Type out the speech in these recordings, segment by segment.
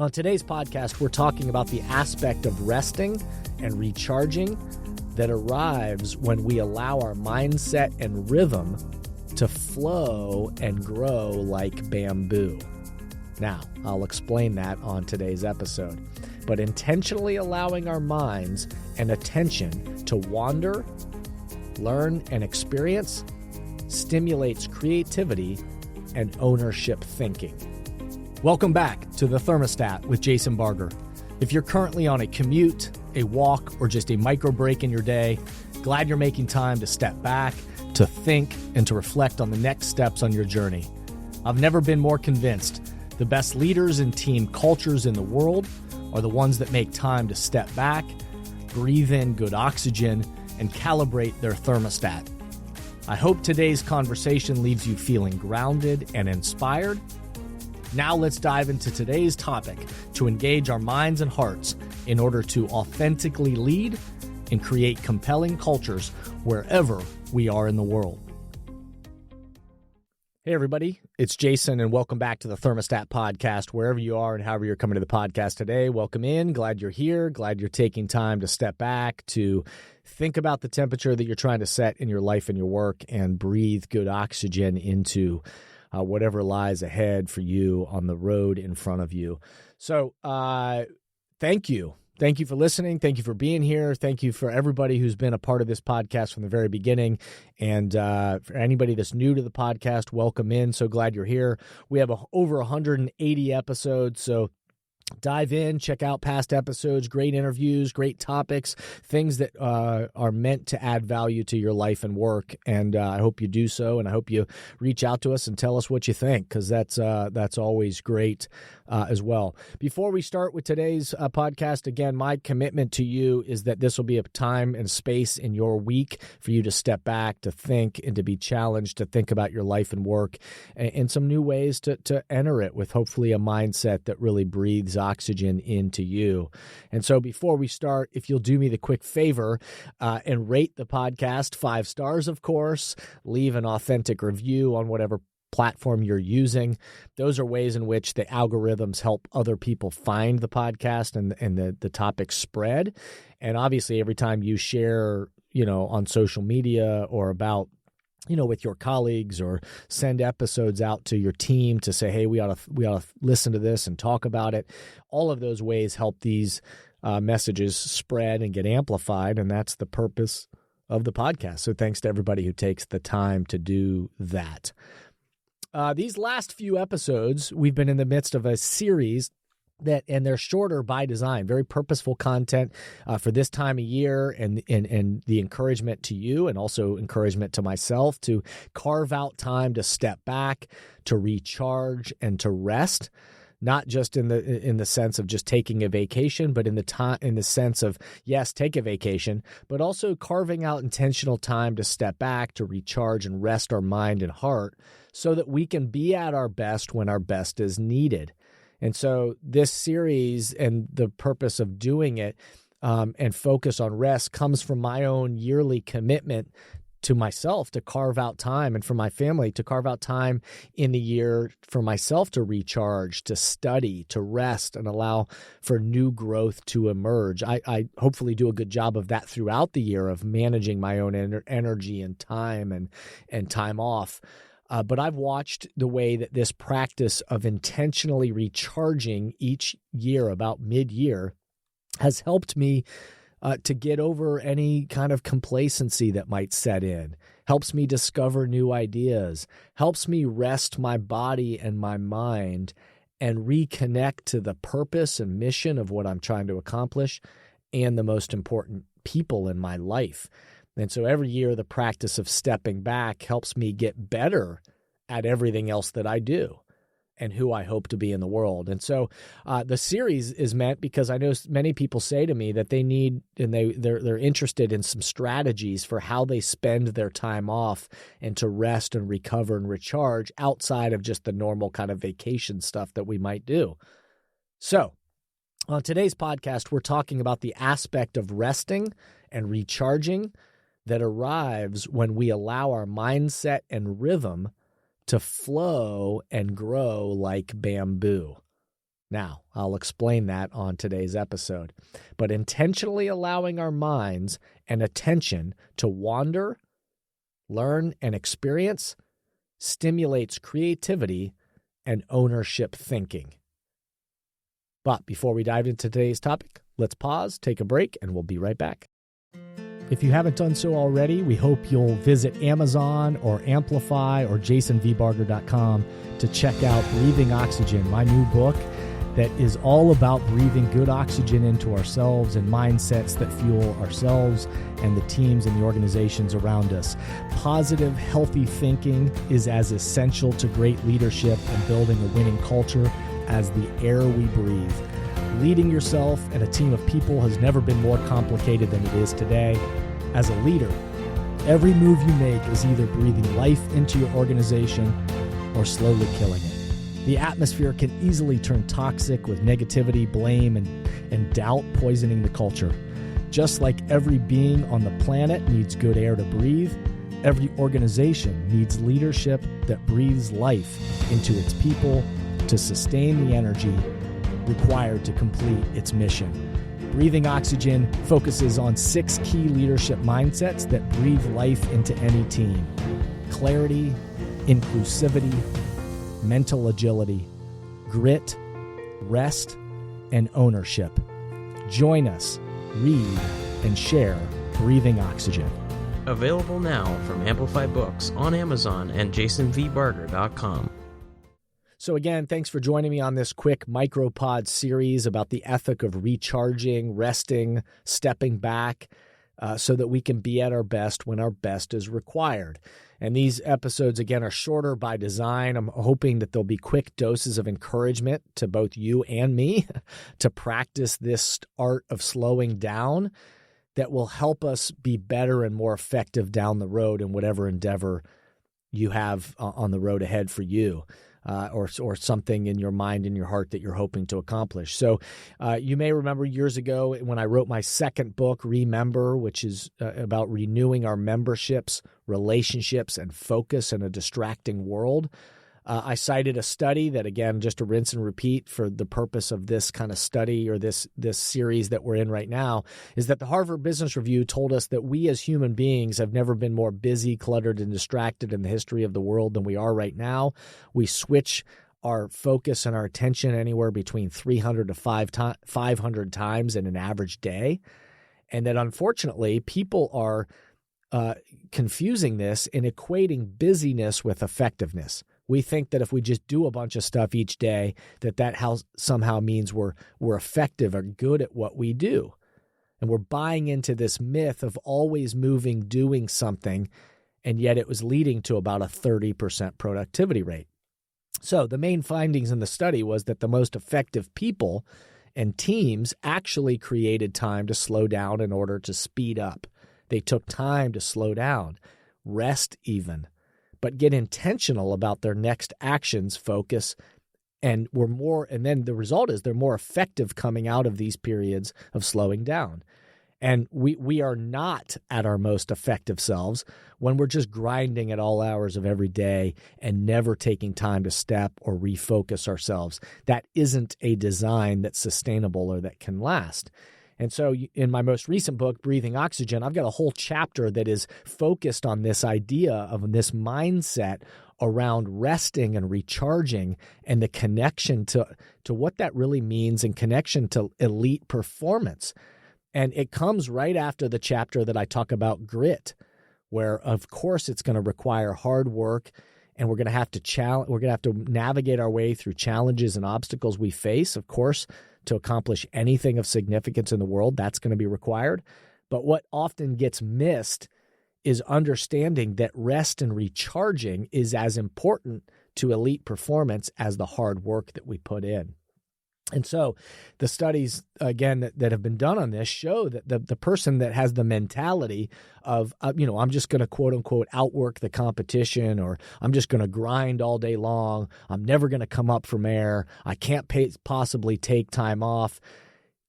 On today's podcast, we're talking about the aspect of resting and recharging that arrives when we allow our mindset and rhythm to flow and grow like bamboo. Now, I'll explain that on today's episode. But intentionally allowing our minds and attention to wander, learn, and experience stimulates creativity and ownership thinking. Welcome back to The Thermostat with Jason Barger. If you're currently on a commute, a walk, or just a micro break in your day, glad you're making time to step back, to think, and to reflect on the next steps on your journey. I've never been more convinced the best leaders and team cultures in the world are the ones that make time to step back, breathe in good oxygen, and calibrate their thermostat. I hope today's conversation leaves you feeling grounded and inspired. Now let's dive into today's topic to engage our minds and hearts in order to authentically lead and create compelling cultures wherever we are in the world. Hey everybody, it's Jason and welcome back to the Thermostat Podcast. Wherever you are and however you're coming to the podcast today, welcome in. Glad you're here. Glad you're taking time to step back, to think about the temperature that you're trying to set in your life and your work, and breathe good oxygen into whatever lies ahead for you on the road in front of you. So thank you. Thank you for listening. Thank you for being here. Thank you for everybody who's been a part of this podcast from the very beginning. And for anybody that's new to the podcast, welcome in. So glad you're here. We have over 180 episodes, so dive in, check out past episodes, great interviews, great topics, things that are meant to add value to your life and work. And I hope you do so, and I hope you reach out to us and tell us what you think, because that's always great as well. Before we start with today's podcast, again, my commitment to you is that this will be a time and space in your week for you to step back, to think, and to be challenged to think about your life and work and some new ways to enter it with hopefully a mindset that really breathes oxygen into you. And so before we start, if you'll do me the quick favor and rate the podcast 5 stars, of course, leave an authentic review on whatever platform you're using. Those are ways in which the algorithms help other people find the podcast and the topic spread. And obviously, every time you share, on social media or about with your colleagues, or send episodes out to your team to say, hey, we ought to listen to this and talk about it. All of those ways help these messages spread and get amplified, and that's the purpose of the podcast. So thanks to everybody who takes the time to do that. These last few episodes, we've been in the midst of a series and they're shorter by design, very purposeful content for this time of year, and the encouragement to you, and also encouragement to myself, to carve out time to step back, to recharge, and to rest. Not just in the sense of just taking a vacation, but in the sense of, yes, take a vacation, but also carving out intentional time to step back, to recharge and rest our mind and heart, so that we can be at our best when our best is needed. And so this series and the purpose of doing it and focus on rest comes from my own yearly commitment to myself to carve out time, and for my family to carve out time in the year for myself to recharge, to study, to rest, and allow for new growth to emerge. I hopefully do a good job of that throughout the year, of managing my own energy and time and time off. But I've watched the way that this practice of intentionally recharging each year about mid-year has helped me to get over any kind of complacency that might set in, helps me discover new ideas, helps me rest my body and my mind and reconnect to the purpose and mission of what I'm trying to accomplish and the most important people in my life. And so every year, the practice of stepping back helps me get better at everything else that I do and who I hope to be in the world. And so the series is meant because I know many people say to me that they need, and they're interested in some strategies for how they spend their time off and to rest and recover and recharge outside of just the normal kind of vacation stuff that we might do. So on today's podcast, we're talking about the aspect of resting and recharging that arrives when we allow our mindset and rhythm to flow and grow like bamboo. Now, I'll explain that on today's episode. But intentionally allowing our minds and attention to wander, learn, and experience stimulates creativity and ownership thinking. But before we dive into today's topic, let's pause, take a break, and we'll be right back. If you haven't done so already, we hope you'll visit Amazon or Amplify or jasonvbarger.com to check out Breathing Oxygen, my new book that is all about breathing good oxygen into ourselves and mindsets that fuel ourselves and the teams and the organizations around us. Positive, healthy thinking is as essential to great leadership and building a winning culture as the air we breathe. Leading yourself and a team of people has never been more complicated than it is today. As a leader, every move you make is either breathing life into your organization or slowly killing it. The atmosphere can easily turn toxic with negativity, blame, and doubt poisoning the culture. Just like every being on the planet needs good air to breathe, every organization needs leadership that breathes life into its people to sustain the energy required to complete its mission. Breathing Oxygen focuses on 6 key leadership mindsets that breathe life into any team: clarity, inclusivity, mental agility, grit, rest, and ownership. Join us, read, and share Breathing Oxygen. Available now from Amplify Books on Amazon and jasonvbarger.com. So again, thanks for joining me on this quick micropod series about the ethic of recharging, resting, stepping back, so that we can be at our best when our best is required. And these episodes, again, are shorter by design. I'm hoping that there'll be quick doses of encouragement to both you and me to practice this art of slowing down that will help us be better and more effective down the road in whatever endeavor you have on the road ahead for you. Or something in your mind and your heart that you're hoping to accomplish. So you may remember years ago when I wrote my second book, Remember, which is about renewing our memberships, relationships, and focus in a distracting world. I cited a study that, again, just to rinse and repeat for the purpose of this kind of study or this series that we're in right now, is that the Harvard Business Review told us that we as human beings have never been more busy, cluttered, and distracted in the history of the world than we are right now. We switch our focus and our attention anywhere between 300 to 500 times in an average day. And that, unfortunately, people are confusing this and equating busyness with effectiveness. We think that if we just do a bunch of stuff each day, that somehow means we're effective or good at what we do. And we're buying into this myth of always moving, doing something, and yet it was leading to about a 30% productivity rate. So the main findings in the study was that the most effective people and teams actually created time to slow down in order to speed up. They took time to slow down, rest even, but get intentional about their next actions, focus, and then the result is they're more effective coming out of these periods of slowing down. And we are not at our most effective selves when we're just grinding at all hours of every day and never taking time to step or refocus ourselves. That isn't a design that's sustainable or that can last. And so in my most recent book, Breathing Oxygen, I've got a whole chapter that is focused on this idea of this mindset around resting and recharging and the connection to what that really means and connection to elite performance. And it comes right after the chapter that I talk about grit, where, of course, it's going to require hard work, and we're going to have to navigate our way through challenges and obstacles we face, of course, to accomplish anything of significance in the world. That's going to be required. But what often gets missed is understanding that rest and recharging is as important to elite performance as the hard work that we put in. And so the studies, again, that have been done on this show that the person that has the mentality of, I'm just going to quote unquote outwork the competition, or I'm just going to grind all day long, I'm never going to come up from air, I can't possibly take time off,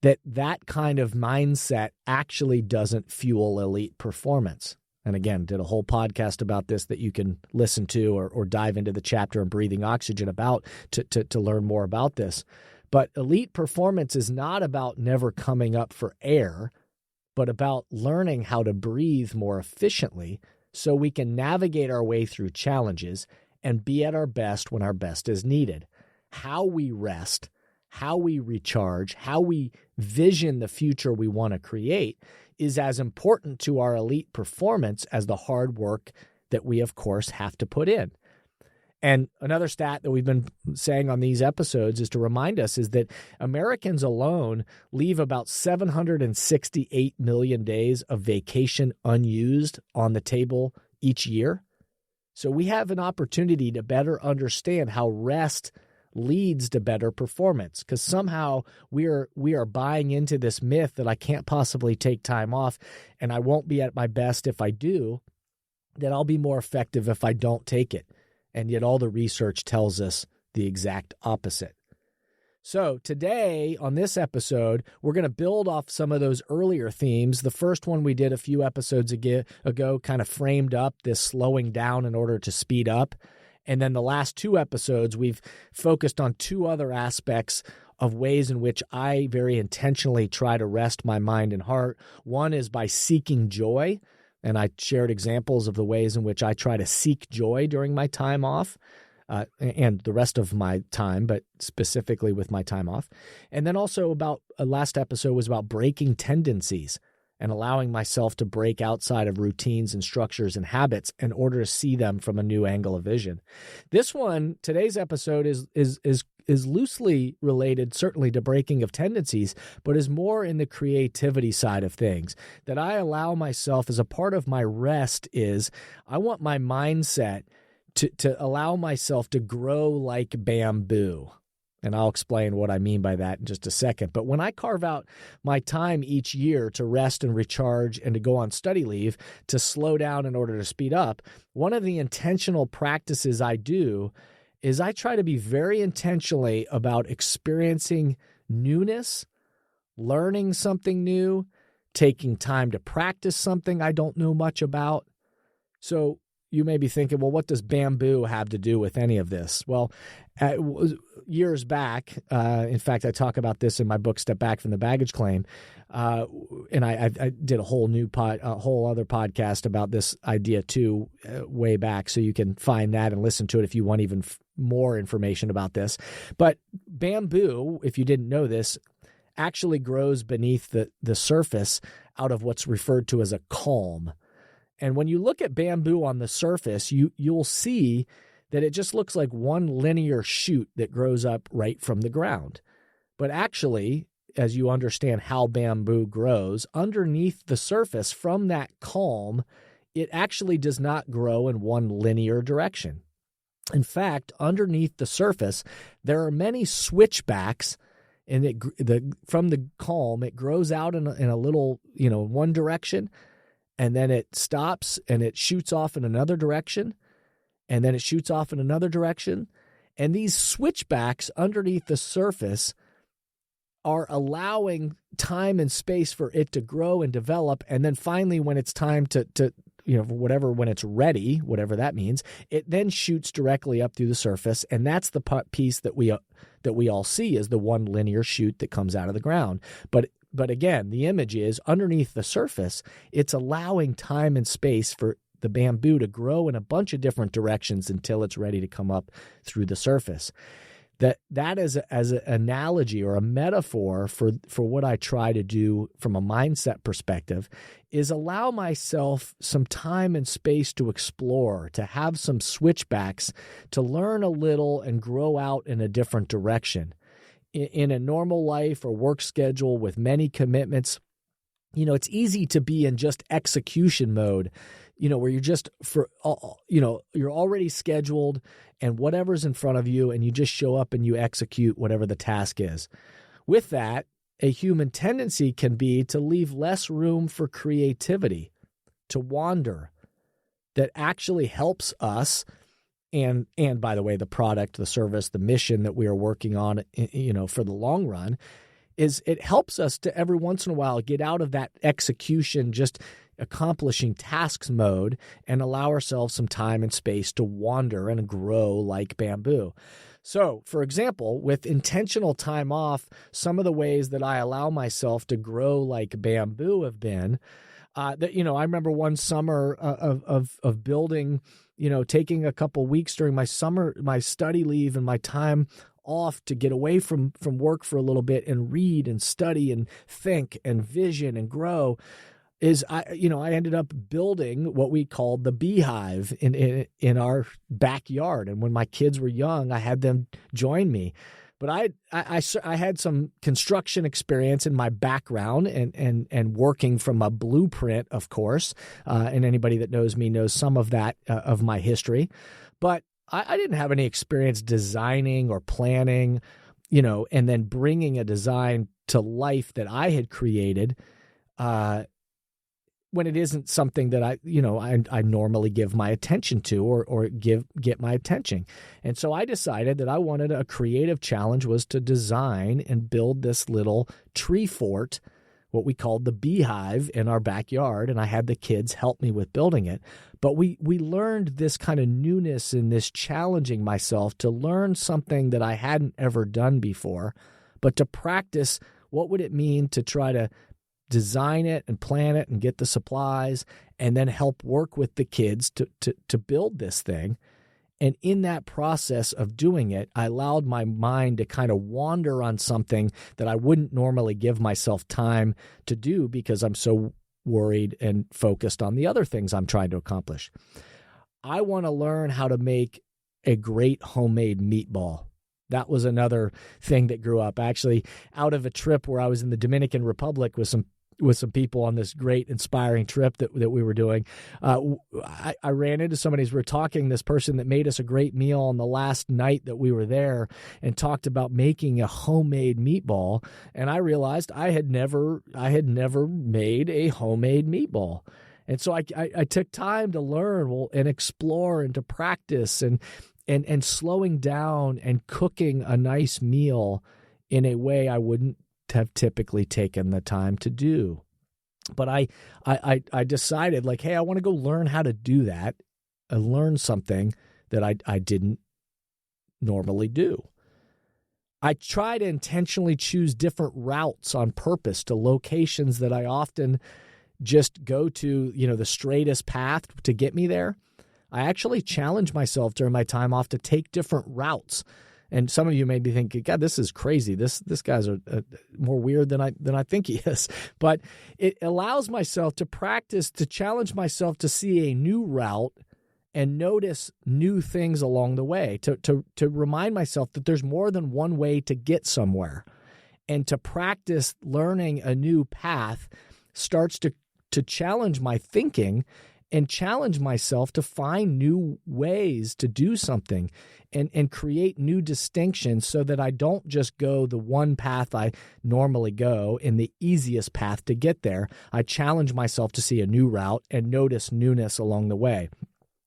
that kind of mindset actually doesn't fuel elite performance. And again, did a whole podcast about this that you can listen to or dive into the chapter on Breathing Oxygen about to learn more about this. But elite performance is not about never coming up for air, but about learning how to breathe more efficiently so we can navigate our way through challenges and be at our best when our best is needed. How we rest, how we recharge, how we vision the future we want to create is as important to our elite performance as the hard work that we, of course, have to put in. And another stat that we've been saying on these episodes is to remind us is that Americans alone leave about 768 million days of vacation unused on the table each year. So we have an opportunity to better understand how rest leads to better performance, because somehow we are buying into this myth that I can't possibly take time off and I won't be at my best if I do, that I'll be more effective if I don't take it. And yet all the research tells us the exact opposite. So today on this episode, we're going to build off some of those earlier themes. The first one we did a few episodes ago kind of framed up this slowing down in order to speed up. And then the last two episodes, we've focused on two other aspects of ways in which I very intentionally try to rest my mind and heart. One is by seeking joy. And I shared examples of the ways in which I try to seek joy during my time off and the rest of my time, but specifically with my time off. And then also about last episode was about breaking tendencies and allowing myself to break outside of routines and structures and habits in order to see them from a new angle of vision. This one, today's episode is loosely related certainly to breaking of tendencies, but is more in the creativity side of things. That I allow myself as a part of my rest is I want my mindset to allow myself to grow like bamboo. And I'll explain what I mean by that in just a second. But when I carve out my time each year to rest and recharge and to go on study leave, to slow down in order to speed up, one of the intentional practices I do is I try to be very intentionally about experiencing newness, learning something new, taking time to practice something I don't know much about. So you may be thinking, well, what does bamboo have to do with any of this? Well, years back, in fact, I talk about this in my book, Step Back from the Baggage Claim, and I did a whole other podcast about this idea too, way back, so you can find that and listen to it if you want even more information about this. But bamboo, if you didn't know this, actually grows beneath the surface out of what's referred to as a culm. And when you look at bamboo on the surface, you'll see that it just looks like one linear shoot that grows up right from the ground. But actually, as you understand how bamboo grows, underneath the surface from that culm, it actually does not grow in one linear direction. In fact, underneath the surface, there are many switchbacks, and from the culm, it grows out in a little, one direction, and then it stops and it shoots off in another direction, and then it shoots off in another direction. And these switchbacks underneath the surface are allowing time and space for it to grow and develop. And then finally, when it's time to when it's ready, whatever that means, it then shoots directly up through the surface. And that's the piece that we all see as the one linear shoot that comes out of the ground. But again, the image is underneath the surface, it's allowing time and space for the bamboo to grow in a bunch of different directions until it's ready to come up through the surface. That is as an analogy or a metaphor for what I try to do from a mindset perspective is allow myself some time and space to explore, to have some switchbacks, to learn a little and grow out in a different direction. In a normal life or work schedule with many commitments, it's easy to be in just execution mode, where you're just you're already scheduled and whatever's in front of you, and you just show up and you execute whatever the task is. With that, a human tendency can be to leave less room for creativity, to wander, that actually helps us. And by the way, the product, the service, the mission that we are working on, for the long run, is it helps us to every once in a while get out of that execution, just accomplishing tasks mode, and allow ourselves some time and space to wander and grow like bamboo. So, for example, with intentional time off, some of the ways that I allow myself to grow like bamboo have been that, I remember one summer of building, taking a couple weeks during my study leave and my time off to get away from work for a little bit and read and study and think and vision and grow. I ended up building what we called the beehive in our backyard. And when my kids were young, I had them join me. But I had some construction experience in my background and working from a blueprint, of course. And anybody that knows me knows some of that of my history. But I didn't have any experience designing or planning, and then bringing a design to life that I had created. When it isn't something that I normally give my attention to or get my attention. And so I decided that I wanted a creative challenge was to design and build this little tree fort, what we called the beehive, in our backyard. And I had the kids help me with building it. But we learned this kind of newness in this challenging myself to learn something that I hadn't ever done before, but to practice what would it mean to try to design it and plan it and get the supplies and then help work with the kids to build this thing. And in that process of doing it, I allowed my mind to kind of wander on something that I wouldn't normally give myself time to do because I'm so worried and focused on the other things I'm trying to accomplish. I want to learn how to make a great homemade meatball. That was another thing that grew up actually out of a trip where I was in the Dominican Republic with some people on this great, inspiring trip that we were doing. I ran into somebody as we were talking, this person that made us a great meal on the last night that we were there and talked about making a homemade meatball. And I realized I had never made a homemade meatball. And so I took time to learn and explore and to practice and slowing down and cooking a nice meal in a way I wouldn't have typically taken the time to do. But I decided hey, I want to go learn how to do that and learn something that I didn't normally do. I try to intentionally choose different routes on purpose to locations that I often just go to, the straightest path to get me there. I actually challenge myself during my time off to take different routes. And some of you may be thinking, God, this is crazy. This guy's more weird than I think he is. But it allows myself to practice, to challenge myself to see a new route and notice new things along the way, to remind myself that there's more than one way to get somewhere. And to practice learning a new path starts to challenge my thinking and challenge myself to find new ways to do something and create new distinctions so that I don't just go the one path I normally go in the easiest path to get there. I challenge myself to see a new route and notice newness along the way.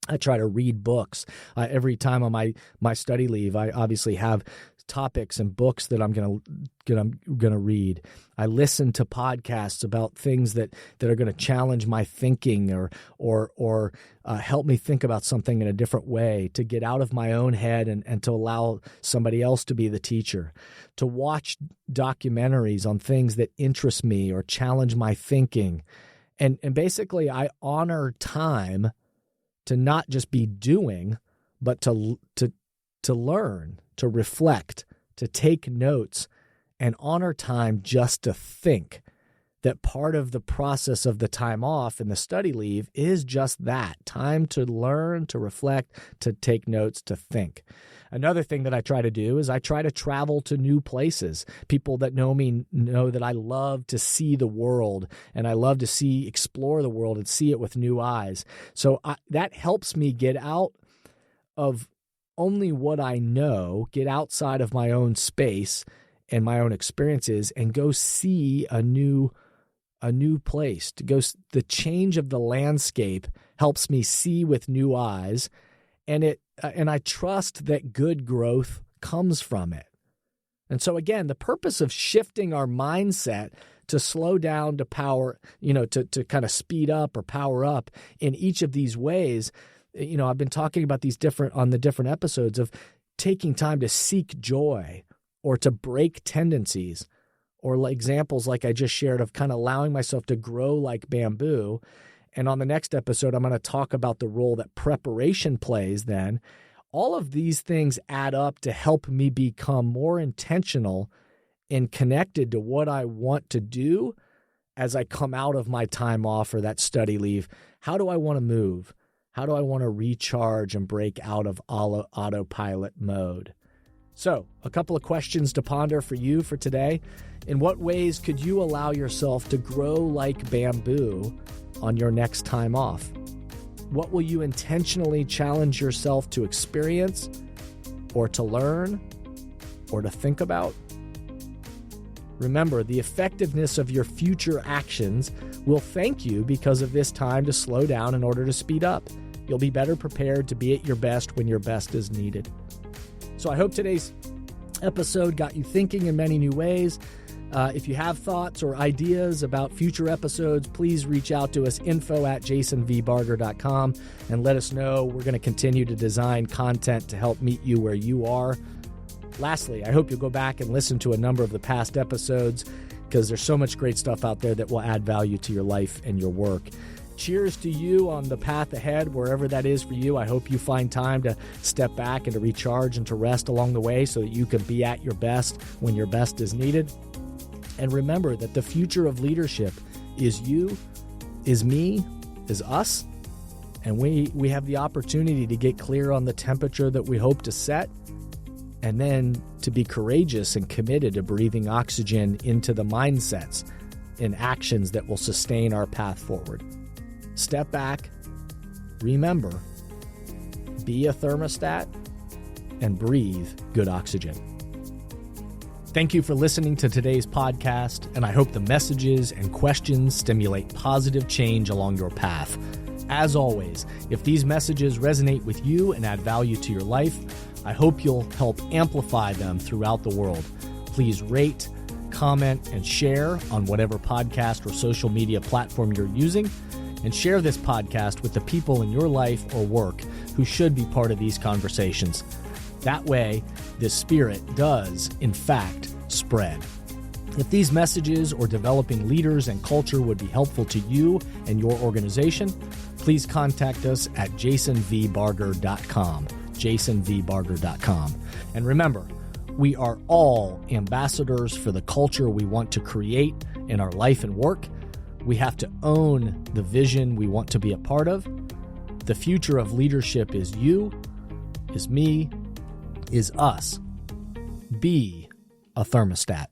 I try to read books. Every time on my study leave, I obviously have topics and books that I'm gonna read. I listen to podcasts about things that are going to challenge my thinking or help me think about something in a different way, to get out of my own head and to allow somebody else to be the teacher, to watch documentaries on things that interest me or challenge my thinking. And basically I honor time to not just be doing, but to learn, to reflect, to take notes, and honor time just to think. That part of the process of the time off and the study leave is just that, time to learn, to reflect, to take notes, to think. Another thing that I try to do is I try to travel to new places. People that know me know that I love to see the world and I love to explore the world and see it with new eyes. So that helps me get out of only what I know, get outside of my own space and my own experiences and go see a new place. The change of the landscape helps me see with new eyes, and I trust that good growth comes from it. And so again, the purpose of shifting our mindset to slow down, to power, to kind of speed up or power up in each of these ways. I've been talking about these on the different episodes of taking time to seek joy or to break tendencies, or like examples like I just shared of kind of allowing myself to grow like bamboo. And on the next episode, I'm going to talk about the role that preparation plays then. All of these things add up to help me become more intentional and connected to what I want to do as I come out of my time off or that study leave. How do I want to move? How do I want to recharge and break out of autopilot mode? So, a couple of questions to ponder for you for today. In what ways could you allow yourself to grow like bamboo on your next time off? What will you intentionally challenge yourself to experience or to learn or to think about? Remember, the effectiveness of your future actions will thank you because of this time to slow down in order to speed up. You'll be better prepared to be at your best when your best is needed. So I hope today's episode got you thinking in many new ways. If you have thoughts or ideas about future episodes, please reach out to us, info@jasonvbarger.com, and let us know. We're going to continue to design content to help meet you where you are. Lastly, I hope you'll go back and listen to a number of the past episodes because there's so much great stuff out there that will add value to your life and your work. Cheers to you on the path ahead, wherever that is for you. I hope you find time to step back and to recharge and to rest along the way so that you can be at your best when your best is needed. And remember that the future of leadership is you, is me, is us. And we have the opportunity to get clear on the temperature that we hope to set, and then to be courageous and committed to breathing oxygen into the mindsets and actions that will sustain our path forward. Step back, remember, be a thermostat, and breathe good oxygen. Thank you for listening to today's podcast, and I hope the messages and questions stimulate positive change along your path. As always, if these messages resonate with you and add value to your life, I hope you'll help amplify them throughout the world. Please rate, comment, and share on whatever podcast or social media platform you're using, and share this podcast with the people in your life or work who should be part of these conversations. That way, this spirit does, in fact, spread. If these messages or developing leaders and culture would be helpful to you and your organization, please contact us at jasonvbarger.com. jasonvbarger.com. And remember, we are all ambassadors for the culture we want to create in our life and work. We have to own the vision we want to be a part of. The future of leadership is you, is me, is us. Be a thermostat.